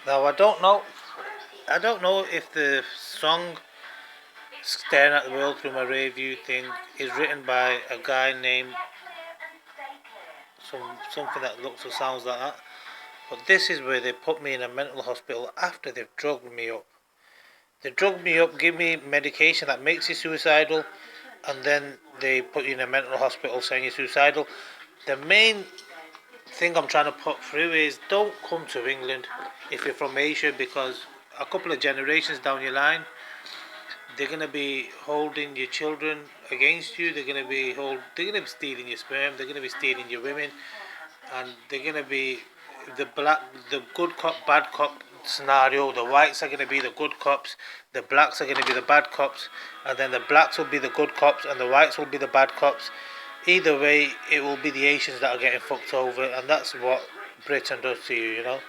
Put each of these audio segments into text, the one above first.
Now I don't know if the song "Staring at the World Through My Review" thing is written by a guy named something that looks or sounds like that. But this is where they put me in a mental hospital after they've drugged me up. They drug me up, give me medication that makes you suicidal, and then they put you in a mental hospital saying you're suicidal. The main thing I'm trying to put through is don't come to England if you're from Asia, because a couple of generations down your line, they're gonna be holding your children against you. They're gonna be stealing your sperm. They're gonna be stealing your women, and they're gonna be the the good cop, bad cop scenario. The whites are gonna be the good cops. The blacks are gonna be the bad cops, and then the blacks will be the good cops, and the whites will be the bad cops. Either way, it will be the Asians that are getting fucked over, and that's what Britain does to you, you know.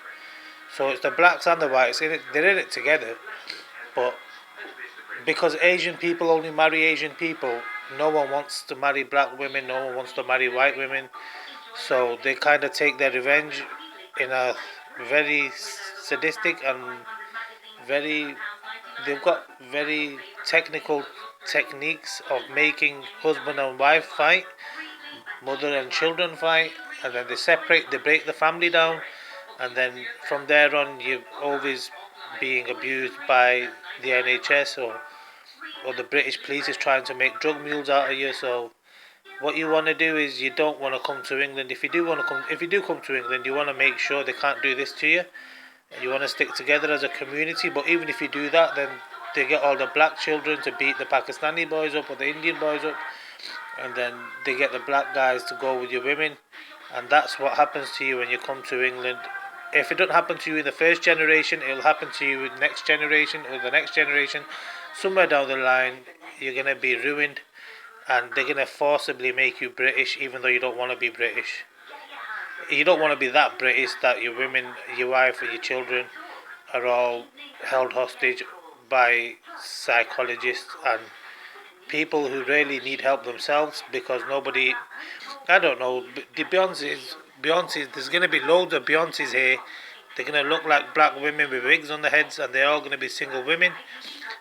So it's the blacks and the whites in it. They're in it together, but because Asian people only marry Asian people, no one wants to marry black women. No one wants to marry white women. So they kind of take their revenge in a very sadistic and very. They've got very technical techniques of making husband and wife fight, mother and children fight, and then they separate, they break the family down, and then from there on, you're always being abused by the NHS or the British police is trying to make drug mules out of you. So what you want to do is you don't want to come to England. If you do come to England, you want to make sure they can't do this to you. You want to stick together as a community. But even if you do that, then they get all the black children to beat the Pakistani boys up or the Indian boys up, and then they get the black guys to go with your women, and that's what happens to you when you come to England. If it don't happen to you in the first generation, it'll happen to you in the next generation or the next generation. Somewhere down the line, you're gonna be ruined, and they're gonna forcibly make you British, even though you don't want to be British. You don't want to be that British that your women, your wife, and your children are all held hostage by psychologists and people who really need help themselves, because nobody, I don't know, the Beyonce's, there's going to be loads of Beyonce's here. They're going to look like black women with wigs on their heads, and they're all going to be single women,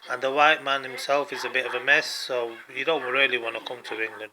and the white man himself is a bit of a mess, so you don't really want to come to England.